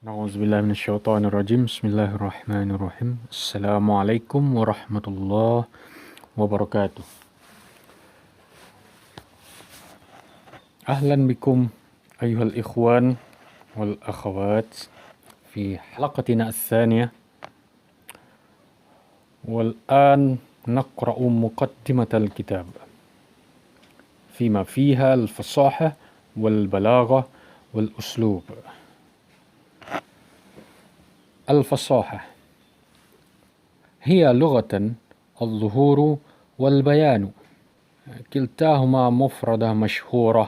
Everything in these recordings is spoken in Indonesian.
A'udzubillahi minasyaitonirrajim. Bismillahirrahmanirrahim. Assalamualaikum warahmatullahi wabarakatuh. Ahlan bikum ayuhal ikhwan wal akhawat fi halaqatina ats-tsaniyah. Wal an naqra'u muqaddimatal kitab fima fiha al-fasahah wal balaghah wal uslub. الفصاحة هي لغة الظهور والبيان، كلتاهما مفردة مشهورة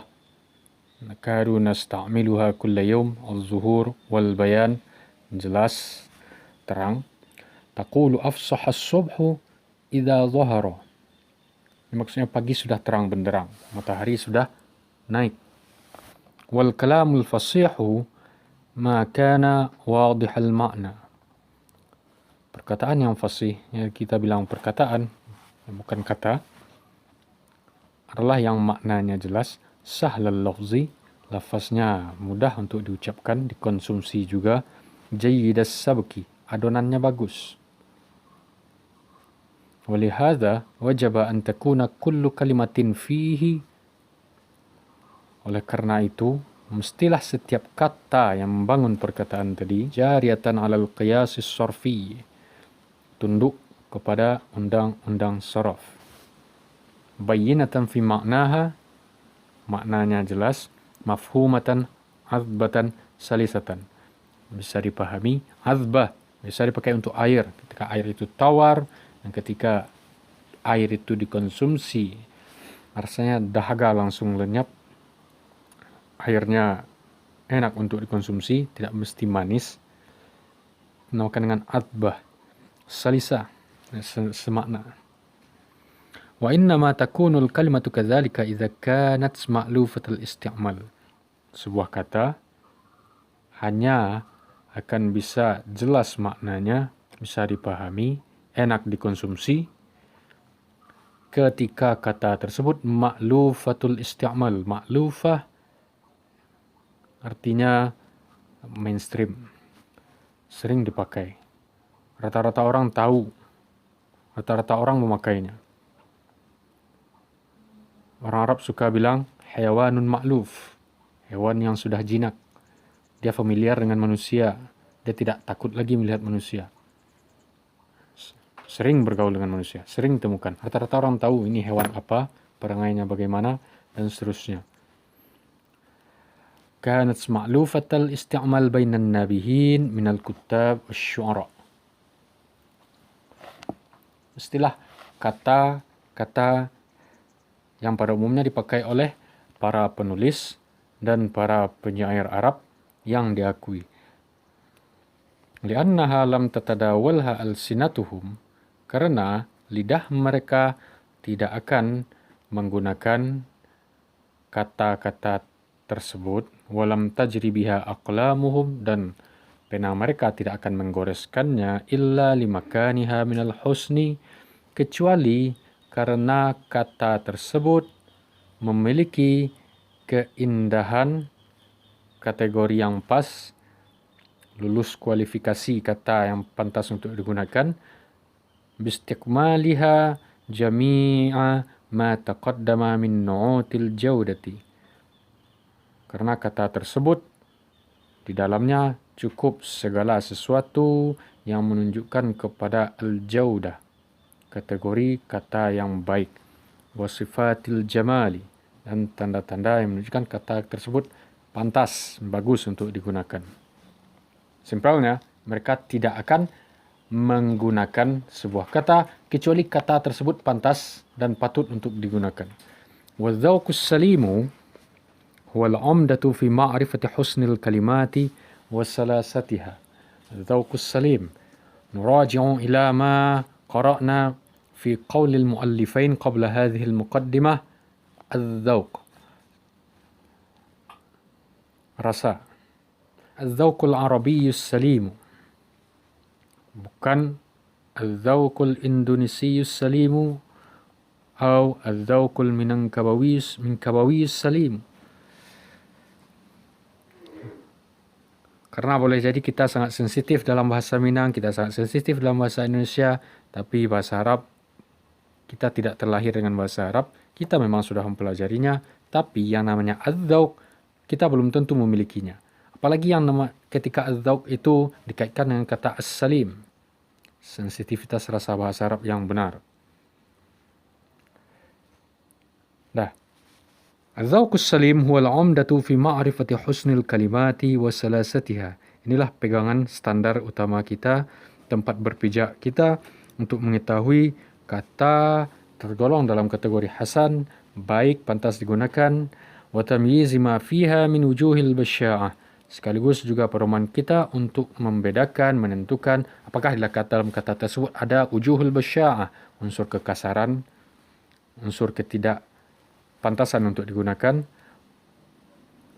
نكاد نستعملها كل يوم. الظهور والبيان jelas, terang. تقول أفصح الصبح إذا ظهر. Maksudnya pagi sudah terang benderang, matahari sudah naik. Wal kalamul fasihu ma kana wadihal makna. Perkataan yang fasih, ya kita bilang perkataan, bukan kata, adalah yang maknanya jelas, sahlal lafzi, lafaznya mudah untuk diucapkan, dikonsumsi juga, jayyidas sabki, adonannya bagus. Walihada wajaba an takuna kullu kalimatin fihi. Oleh karena itu, mestilah setiap kata yang membangun perkataan tadi jariyatan alal qiyasis sarfi, tunduk kepada undang-undang saraf. Bayyinatan fi maknaha, maknanya jelas. Mafhumatan azbatan salisatan, bisa dipahami. Azbah bisa dipakai untuk air, ketika air itu tawar, dan ketika air itu dikonsumsi rasanya dahaga langsung lenyap. Airnya enak untuk dikonsumsi, tidak mesti manis. Dinamakan dengan adbah, salisa, semakna. Wa innama takunul kalimatu kadzalika idza kanat ma'lufatul isti'mal. Sebuah kata hanya akan bisa jelas maknanya, bisa dipahami, enak dikonsumsi ketika kata tersebut ma'lufatul isti'mal. Ma'lufah artinya mainstream, sering dipakai. Rata-rata orang tahu, rata-rata orang memakainya. Orang Arab suka bilang hayawanun ma'luf, hewan yang sudah jinak. Dia familiar dengan manusia, dia tidak takut lagi melihat manusia. Sering bergaul dengan manusia, sering temukan. Rata-rata orang tahu ini hewan apa, perangainya bagaimana, dan seterusnya. كانت معلوفة الاستعمال بين النابهين من الكتاب والشعراء. Istilah kata-kata yang pada umumnya dipakai oleh para penulis dan para penyair Arab yang diakui. Li'annaha lam tatadawalha alsinatuhum, karena lidah mereka tidak akan menggunakan kata-kata tersebut. Walam tajri biha aqlamuhum, dan pena mereka tidak akan menggoreskannya illa limakaniha minal husni, kecuali karena kata tersebut memiliki keindahan, kategori yang pas, lulus kualifikasi kata yang pantas untuk digunakan. Bistikmaliha jami'a ma taqaddama min nu'util jawdati, karena kata tersebut di dalamnya cukup segala sesuatu yang menunjukkan kepada al-jaudah, kategori kata yang baik, wasifatil jamali, dan tanda-tanda yang menunjukkan kata tersebut pantas, bagus untuk digunakan. Simpelnya, mereka tidak akan menggunakan sebuah kata kecuali kata tersebut pantas dan patut untuk digunakan. Wadzauqus salimu هو العمدة في معرفة حسن الكلمات وسلاستها. الذوق السليم نراجع إلى ما قرأنا في قول المؤلفين قبل هذه المقدمة. الذوق rasa. الذوق العربي السليم, bukan الذوق الإندونيسي السليم أو الذوق المنكبوي السليم. Karena boleh jadi kita sangat sensitif dalam bahasa Minang, kita sangat sensitif dalam bahasa Indonesia, tapi bahasa Arab kita tidak terlahir dengan bahasa Arab, kita memang sudah mempelajarinya, tapi yang namanya az-dzauq kita belum tentu memilikinya. Apalagi ketika az-dzauq itu dikaitkan dengan kata as-salim, sensitivitas rasa bahasa Arab yang benar. Dah. Az-dzauqus salim huwa al-'umdatu fi ma'rifati husnil kalimati wa salasatiha. Inilah pegangan standar utama kita, tempat berpijak kita untuk mengetahui kata tergolong dalam kategori hasan, baik, pantas digunakan, wa tamyiz ma fiha min wujuhil basya'ah. Sekaligus juga pedoman kita untuk membedakan, menentukan apakah dalam kata tersebut ada wujuhul basya'ah, unsur kekasaran, unsur ketidakpantasan untuk digunakan,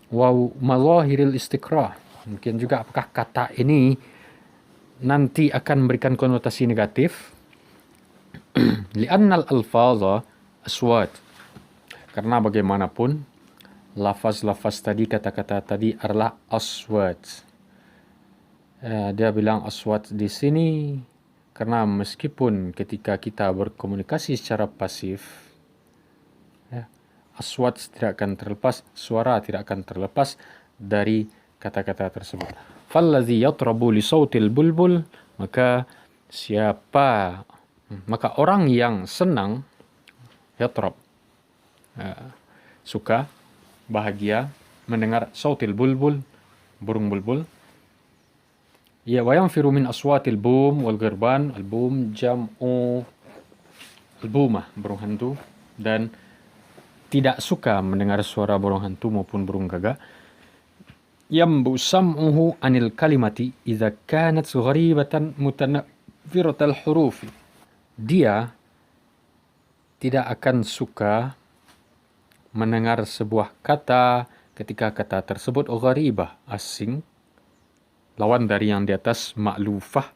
wa mazahiril istiqrah. Mungkin juga apakah kata ini nanti akan memberikan konotasi negatif. Li'annal alfaza aswat. Karena bagaimanapun lafaz-lafaz tadi, kata-kata tadi adalah aswat. Dia bilang aswat di sini karena meskipun ketika kita berkomunikasi secara pasif, aswat tidak akan terlepas, suara tidak akan terlepas dari kata-kata tersebut. Fallazi yatrabu li sautil bulbul, maka orang yang senang, yatrab, suka, bahagia mendengar sautil bulbul, burung bulbul. Ya, wa yanfiru min aswatil bum wal ghirban. Al-bum jam'u al-bumah, burung hantu, dan tidak suka mendengar suara burung hantu maupun burung gagak. Yambu sam'uhu anil kalimati idza kanat gharibatan mutanafiratal huruf. Dia tidak akan suka mendengar sebuah kata ketika kata tersebut gharibah, asing, lawan dari yang di atas ma'lufah.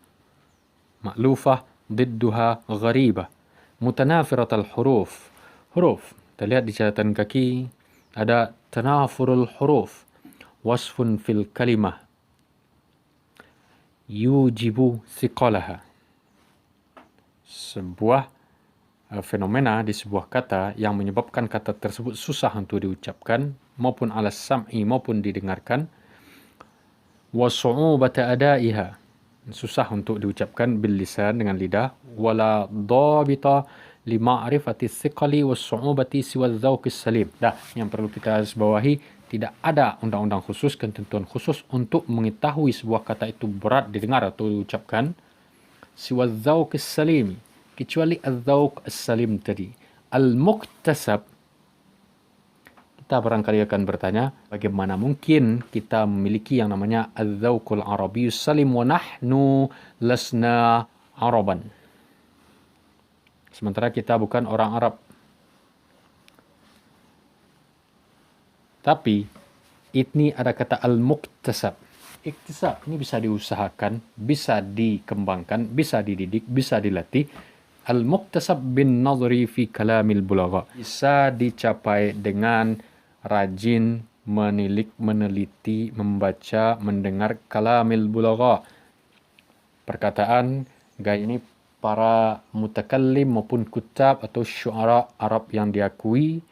Ma'lufah didduha gharibah. Mutanafiratal huruf. Huruf. Kita lihat di catatan kaki ada tanafurul huruf. Wasfun fil kalimah yujibu thiqalaha. Sebuah fenomena di sebuah kata yang menyebabkan kata tersebut susah untuk diucapkan maupun ala sam'i maupun didengarkan. Wa su'ubata adaiha, susah untuk diucapkan bil lisan dengan lidah. Wala dhabita li ma'rifati thiqali was su'ubati siwa dzauqis salim. Dah, yang perlu kita garis bawahi, tidak ada undang-undang khusus, ketentuan khusus untuk mengetahui sebuah kata itu berat didengar atau diucapkan. Siwa dzauqis salim, kecuali az-dzauq as-salim tadi. Al-muktasab, kita barangkali akan bertanya, bagaimana mungkin kita memiliki yang namanya az-dzauqul arabiyyus salim wa nahnu lasna araban. Sementara kita bukan orang Arab. Tapi ini ada kata al-muktasab. Iktisab ini bisa diusahakan, bisa dikembangkan, bisa dididik, bisa dilatih. Al-muktasab bin nadhri fi kalamil bulagha. Bisa dicapai dengan rajin menilik, meneliti, membaca, mendengar kalamil bulagha. Perkataan gaya ini para mutakallim maupun kutab atau syu'ara Arab yang diakui.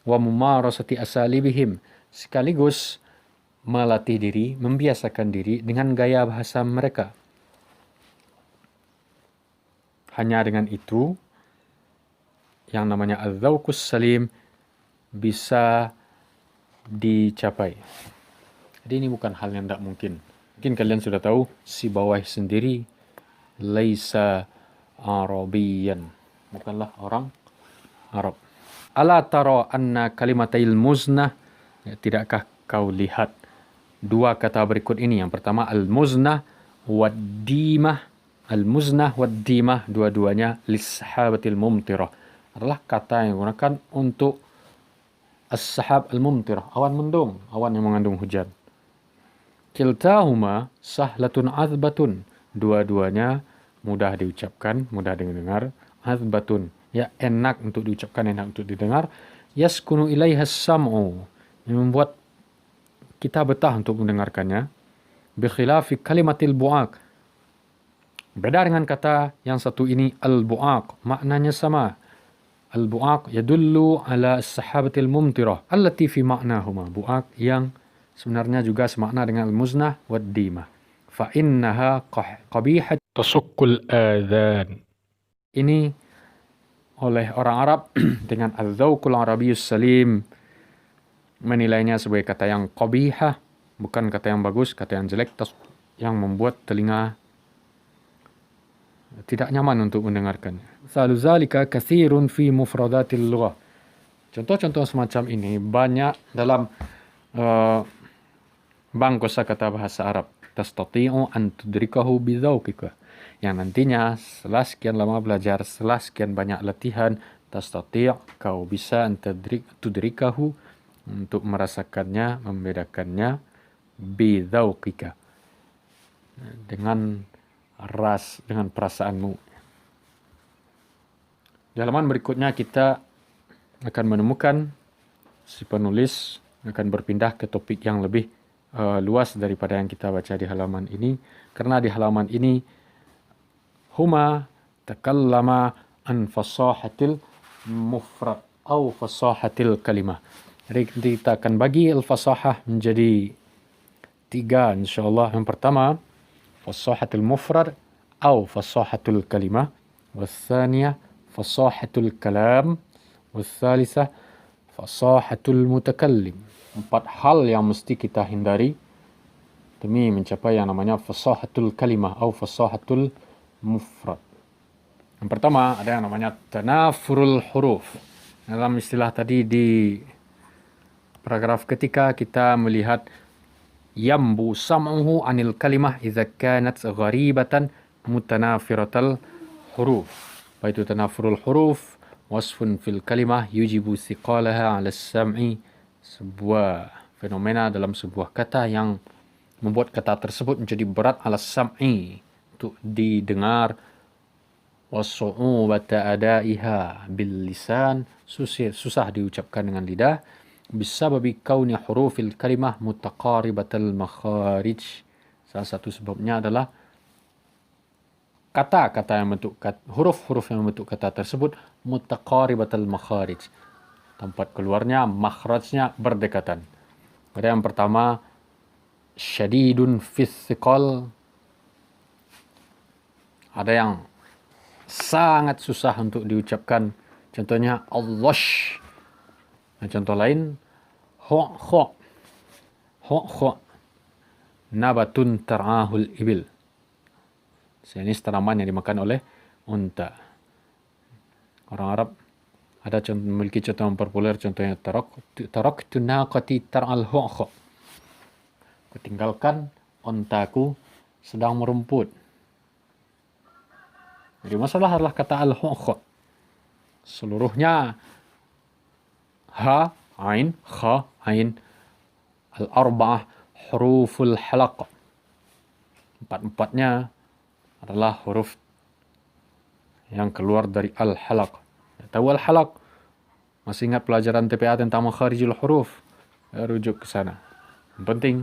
Wa mumarasati asalibihim, sekaligus melatih diri, membiasakan diri dengan gaya bahasa mereka. Hanya dengan itu yang namanya az-dzauqus salim bisa dicapai. Jadi ini bukan hal yang tidak mungkin. Mungkin kalian sudah tahu si bawah sendiri laisa Arabiyan, bukanlah orang Arab. Ala tara anna kalimatil muznah, tidakkah kau lihat dua kata berikut ini? Yang pertama al-muznah wad-dimah. Al-muznah wad-dimah, dua-duanya lis-sahabatil mumtirah, adalah kata yang digunakan untuk as-sahab al-mumtirah, awan mendung, awan yang mengandung hujan. Kiltahuma sahlatun azbatun, dua-duanya mudah diucapkan, mudah didengar. Azbatun, ya enak untuk diucapkan, enak untuk didengar. Yaskunu ilaiha sam'u, yang membuat kita betah untuk mendengarkannya. Bikhilafi kalimatil bu'aq. Beda dengan kata yang satu ini al-bu'aq. Maknanya sama. Al-bu'aq yadullu ala as-sahabatil mumtirah. Allati fi ma'nahuma. Bu'aq yang sebenarnya juga semakna dengan al-muznah wad-dimah. Fa'innaha qabihat tasukkul adhan. Ini oleh orang Arab dengan al-zawqul arabiyyus salim menilainya sebagai kata yang qabihah, bukan kata yang bagus, kata yang jelek, yang membuat telinga tidak nyaman untuk mendengarkannya. Salu zalika katsirun fi mufradatil lughah. Contoh-contoh semacam ini banyak dalam bank kosakata bahasa Arab. Tastati'u an tudrikahu bidzauqika. Yang nantinya setelah sekian lama belajar, setelah sekian banyak latihan, tastati' kau bisa an tudrikahu untuk merasakannya, membedakannya bidzauqika dengan dengan perasaanmu. Di halaman berikutnya kita akan menemukan si penulis akan berpindah ke topik yang lebih luas daripada yang kita baca di halaman ini, karena di halaman ini huma takallama an fasahatil mufrad atau fasahatil kalimah. Jadi kita akan bagi al-fasahah menjadi 3 insyaallah. Yang pertama fasahatul mufrad atau fasahatul kalimah, والثانية fasahatul kalam, والثالثة fasahatul mutakallim. 4 hal yang mesti kita hindari demi mencapai yang namanya fasahatul kalimah atau fasahatul mufrad. Yang pertama ada yang namanya tanafurul huruf. Dalam istilah tadi di paragraf ketiga kita melihat yambu sam'uhu anil kalimah idza kanat gharibatan mutanafiratal huruf. Baitu tanafurul huruf wasfun fil kalimah yujibu thiqalaha 'ala as-sam'i. Sebuah fenomena dalam sebuah kata yang membuat kata tersebut menjadi berat 'ala as-sam'i, untuk didengar, wasu'ubata adaiha bil lisan, susah diucapkan dengan lidah, bisababi kauni hurufil kalimah mutaqaribatal makharij. Salah satu sebabnya adalah kata-kata yang bentuk huruf-huruf yang bentuk kata tersebut mutaqaribatal makharij, tempat keluarnya, makhrajnya berdekatan. Ada yang pertama syadidun fis thiqal, ada yang sangat susah untuk diucapkan, contohnya allash. Nah, contoh lain ho nabatun tar'ahul ibil. Ini tanaman yang dimakan oleh unta. Orang Arab ada memiliki contoh yang populer, contohnya taraktu naqati tar'al ho. Kutinggalkan untaku sedang merumput. Jadi masalah adalah kata al-hu'kha. Seluruhnya ha, ain, kha, ain, al-arba'ah huruful halaq. 4-4-nya adalah huruf yang keluar dari al-halaq. Tahu al-halaq? Masih ingat pelajaran TPA tentang makharijul huruf? Rujuk ke sana. Yang penting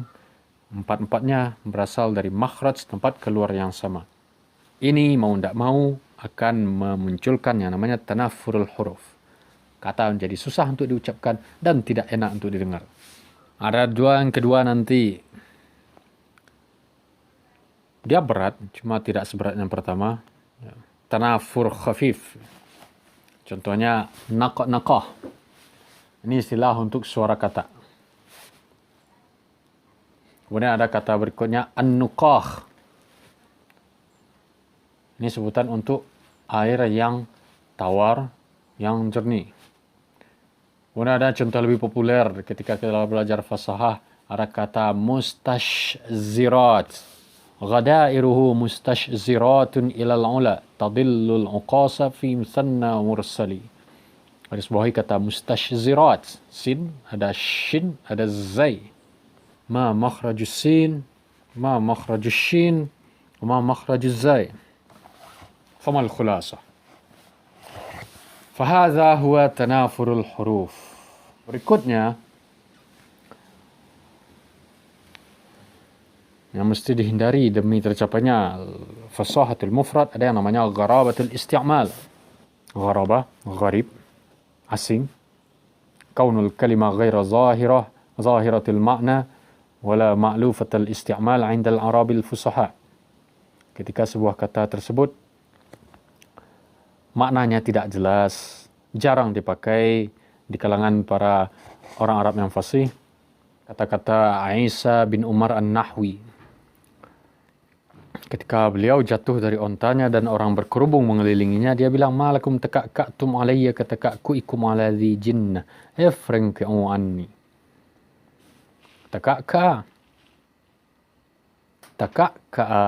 4-4-nya berasal dari makhraj, tempat keluar yang sama. Ini mau tidak mau akan memunculkan yang namanya tanafurul huruf. Kata menjadi susah untuk diucapkan dan tidak enak untuk didengar. Ada yang kedua nanti. Dia berat, cuma tidak seberat yang pertama. Tanafur khafif. Contohnya naqah. Ini istilah untuk suara kata. Kemudian ada kata berikutnya an-nuqah. Ini sebutan untuk air yang tawar, yang jernih. Kemudian ada contoh lebih populer ketika kita belajar fasahah, ada kata mustashzirat. Ghadairuhu mustashziratun ilal ula, tadillul uqasa fi muthanna mursali. Ada sebuah kata mustashzirat. Sin, ada shin, ada zai. Ma makhrajus sin, ma makhrajus shin, ma makhrajus zai. فما الخلاصة؟ فهذا هو تنافر الحروف. Berikutnya yang mesti dihindari demi tercapainya fasahatul mufrad, ada yang namanya gharabatul isti'mal. Gharabah, gharib, asing. Kaunul kalimah ghaira zahiratul ma'na wala ma'lufatul isti'mal 'inda al-arabil fusaha. Ketika sebuah kata tersebut maknanya tidak jelas, jarang dipakai di kalangan para orang Arab yang fasih. Kata-kata Isa bin Umar An-Nahwi, ketika beliau jatuh dari ontanya dan orang berkerubung mengelilinginya, dia bilang, malakum taka'tum alayya kataka'ku'ikum ala dhi jinnah ifrinki'u anni. Taka'ka'a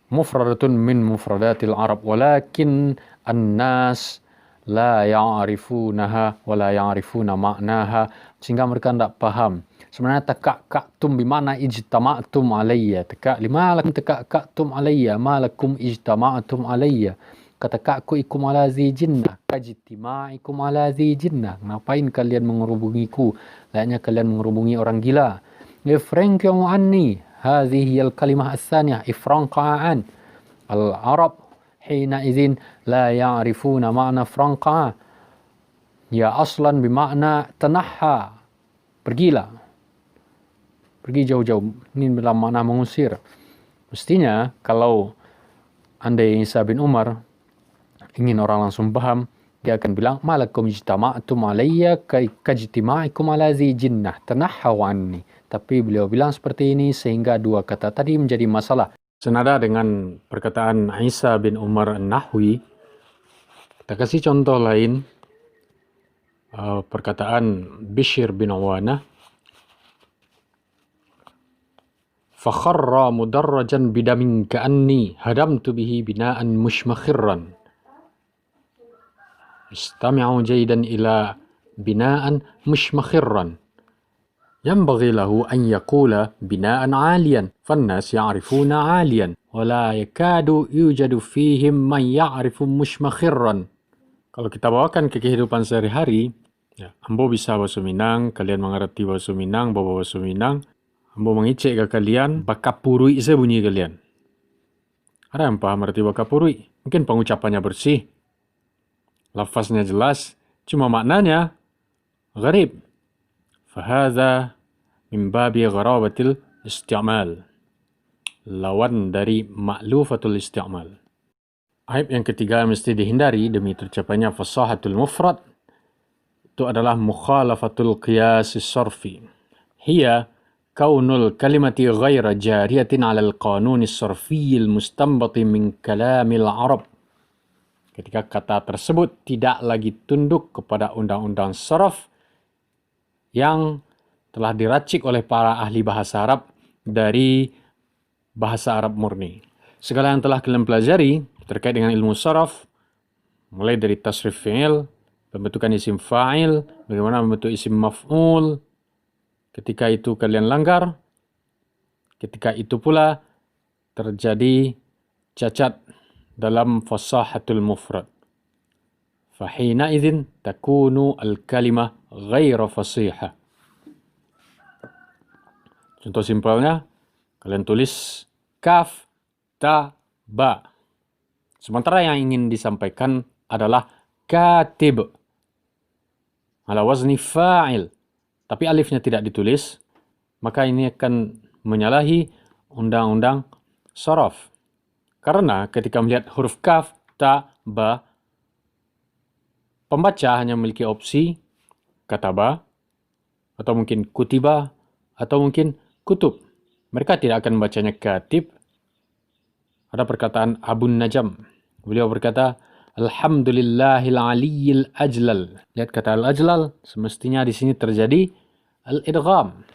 mufradatun min mufradatil Arab, walakin an-nas la ya'rifunaha wa la ya'rifuna ma'naha, sehingga mereka tidak paham. Sebenarnya taka'tum bimana ijtama'tum alayya. Limalakum taka'tum alayya, malakum ijtama'tum alayya. Kataka'ku'ikum ala zi jinnah, kajtima'ikum ala zi jinnah. Ngapain kalian mengerubungiku? Layaknya kalian mengerubungi orang gila. Ifranqi'u anni. Hadhihi al-kalimah as-saniyah, ifranqa'an. Al-Arab hina izin la ya'rifuna ma'na franqa. Ya aslan bimakna tanahha. Pergilah. Pergi jauh-jauh. Ini dalam makna mengusir. Mestinya kalau andai Isa bin Umar ingin orang langsung paham, dia akan bilang, malakum ijtama'tum alayya kajtima'ikum ala zi jinnah tanahhaw anni. Tapi beliau bilang seperti ini sehingga dua kata tadi menjadi masalah. Senada dengan perkataan Isa bin Umar An-Nahwi, kita kasih contoh lain, perkataan Bishr bin Awanah, fakharra mudarrajan bidamin ka'anni hadamtu bihi bina'an mushmakhirran. Istami'u jaydan ila bina'an mushmakhirran. ينبغي له أن يقول بناء عاليا فالناس يعرفون عاليا ولا يكاد يوجد فيهم من يعرف مشمخرا. Kalau kita bawakan ke kehidupan sehari-hari, ya, ambo bisa bahasa Minang, kalian mengerti bahasa Minang, bawa bahasa Minang, ambo mengicek ke kalian, bakapurui sebunyi kalian. Ada yang paham arti bakapurui? Mungkin pengucapannya bersih, lafaznya jelas, cuma maknanya gharib. Fahadha min babi gharabatil isti'mal. Lawan dari ma'lufatul isti'mal. Aib yang ketiga yang mesti dihindari demi tercapainya fasahatul mufrad itu adalah mukhalafatul qiyas sarfi. Hiya kaunul kalimati ghaira jariyatin 'ala al-qanun as-sarfi al-mustanbati min kalamil Arab. Ketika kata tersebut tidak lagi tunduk kepada undang-undang saraf yang telah diracik oleh para ahli bahasa Arab dari bahasa Arab murni. Segala yang telah kalian pelajari terkait dengan ilmu saraf, mulai dari tasrif fi'il, pembentukan isim fa'il, bagaimana membentuk isim maf'ul, ketika itu kalian langgar, ketika itu pula terjadi cacat dalam fasahatul mufrad. Fahina idzin takunu al-kalimah ghaira fasihah. Contoh simpelnya, kalian tulis kaf, ta, ba. Sementara yang ingin disampaikan adalah katib, ala wazni fa'il. Tapi alifnya tidak ditulis, maka ini akan menyalahi undang-undang saraf. Karena ketika melihat huruf kaf, ta, ba, pembaca hanya memiliki opsi kataba, atau mungkin kutiba, atau mungkin kutub. Mereka tidak akan membacanya katib. Ada perkataan Abun Najam. Beliau berkata, Alhamdulillahil aliyyil ajlal. Lihat kata al-ajlal, semestinya di sini terjadi al-idgham.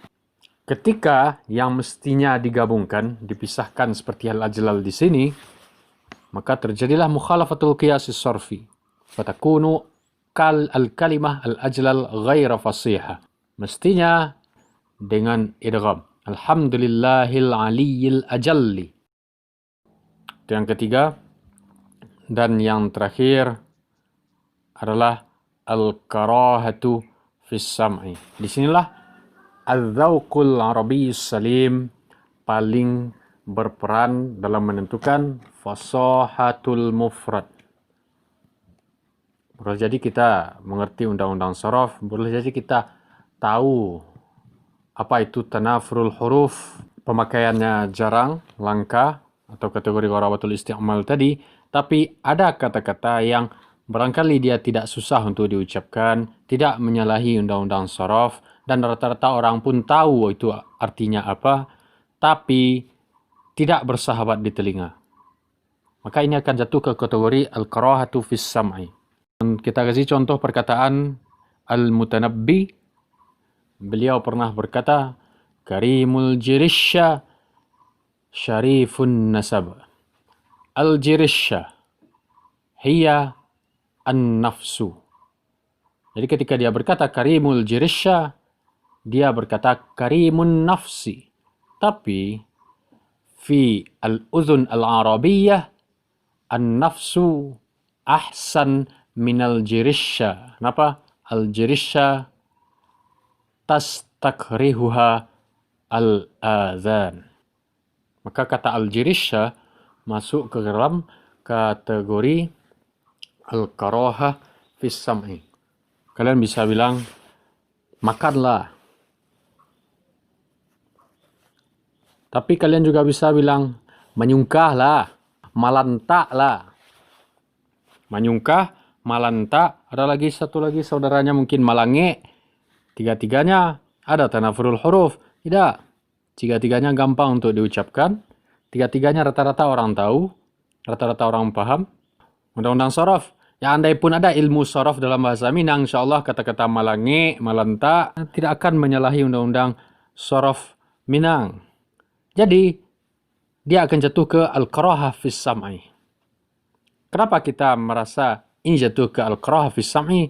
Ketika yang mestinya digabungkan, dipisahkan seperti al-ajlal di sini, maka terjadilah mukhalafatul qiyas sarfi. Fatakunu al-kalimah al-ajlal ghaira fasihah. Mestinya dengan idgham. Alhamdulillahil aliyyil ajalli. Itu yang ketiga. Dan yang terakhir adalah al-karahatu fis sam'i. Di sinilah al-dzauqul arabiyyus salim paling berperan dalam menentukan fasahatul mufrad. Boleh jadi kita mengerti undang-undang sharaf, boleh jadi kita tahu apa itu tanafurul huruf, pemakaiannya jarang, langka, atau kategori gharabatul isti'mal tadi, tapi ada kata-kata yang barangkali dia tidak susah untuk diucapkan, tidak menyalahi undang-undang sharaf, dan rata-rata orang pun tahu itu artinya apa, tapi tidak bersahabat di telinga. Maka ini akan jatuh ke kategori al-karahatu fis sam'i. Kita kasih contoh perkataan Al-Mutanabbi. Beliau pernah berkata, Karimul jirisya syarifun nasab. Al-jirisya hiya an-nafsu. Jadi ketika dia berkata karimul jirisya, dia berkata karimun nafsi. Tapi fi al-udhun al-arabiyyah an-nafsu ahsan minal jirisya. Kenapa? Al-jirisya tastakrihuha al-adhan. Maka kata al-jirisya masuk ke dalam kategori al-karaha fis sam'i. Kalian bisa bilang, makanlah. Tapi kalian juga bisa bilang, menyungkahlah, malantaklah. Menyungkah, malanta, ada lagi satu lagi saudaranya mungkin malange. Tiga-tiganya ada tanafurul huruf. Tidak. Tiga-tiganya gampang untuk diucapkan. Tiga-tiganya rata-rata orang tahu. Rata-rata orang paham. Undang-undang sharaf. Ya andai pun ada ilmu sharaf dalam bahasa Minang, insyaAllah kata-kata malange, malanta tidak akan menyalahi undang-undang sharaf Minang. Jadi, dia akan jatuh ke al-karaha fis sam'i. Kenapa kita merasa ini jatuh ke al-karaha fis sam'i?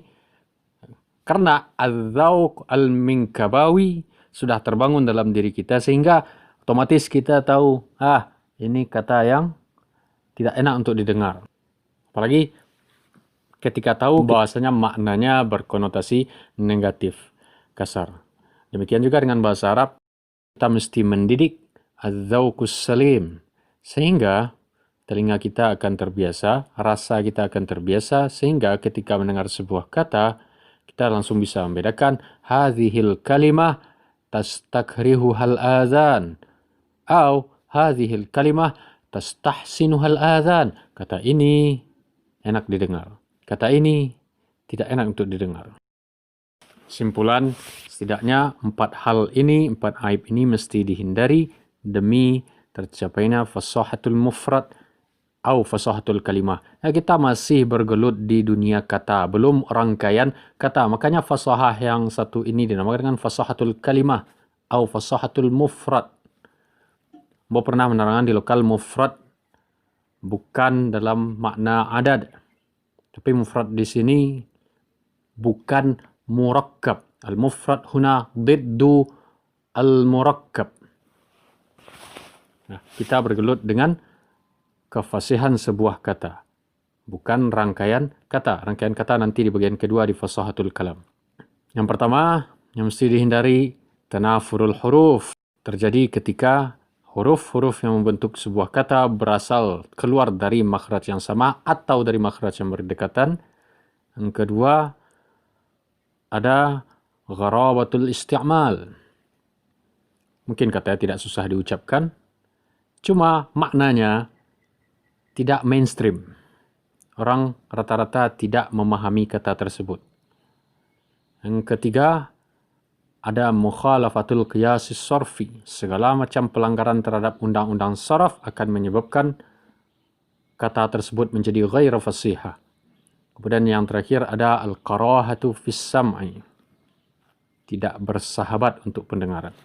Karena al-dhauq al-minkabawi sudah terbangun dalam diri kita sehingga otomatis kita tahu, ini kata yang tidak enak untuk didengar. Apalagi ketika tahu bahasanya maknanya berkonotasi negatif, kasar. Demikian juga dengan bahasa Arab, kita mesti mendidik al-dhauqus salim sehingga telinga kita akan terbiasa, rasa kita akan terbiasa, sehingga ketika mendengar sebuah kata, kita langsung bisa membedakan hadhil kalimah tastakrihuhal adhan atau hadhil kalimah tastahsinuhal adhan. Kata ini enak didengar. Kata ini tidak enak untuk didengar. Simpulan, setidaknya 4 hal ini, 4 aib ini mesti dihindari demi tercapainya fasahatul mufrad atau fasahatul kalimah. Kita masih bergelut di dunia kata, belum rangkaian kata. Makanya fasahah yang satu ini dinamakan dengan fasahatul kalimah atau fasahatul mufrad. Bapak pernah menerangkan di lokal mufrad bukan dalam makna adad. Tapi mufrad di sini bukan murakkab. Al-mufrad huna diddu al-murakkab. Nah, kita bergelut dengan kefasihan sebuah kata, bukan rangkaian kata. Rangkaian kata nanti di bagian kedua di fasahatul kalam. Yang pertama, yang mesti dihindari tanafurul huruf. Terjadi ketika huruf-huruf yang membentuk sebuah kata berasal keluar dari makhraj yang sama atau dari makhraj yang berdekatan. Yang kedua, ada gharabatul isti'mal. Mungkin katanya tidak susah diucapkan, cuma maknanya tidak mainstream. Orang rata-rata tidak memahami kata tersebut. Yang ketiga, ada mukhalafatul qiyasis sarfi. Segala macam pelanggaran terhadap undang-undang saraf akan menyebabkan kata tersebut menjadi ghair fasihah. Kemudian yang terakhir ada al-karahatu fis sam'i. Tidak bersahabat untuk pendengaran.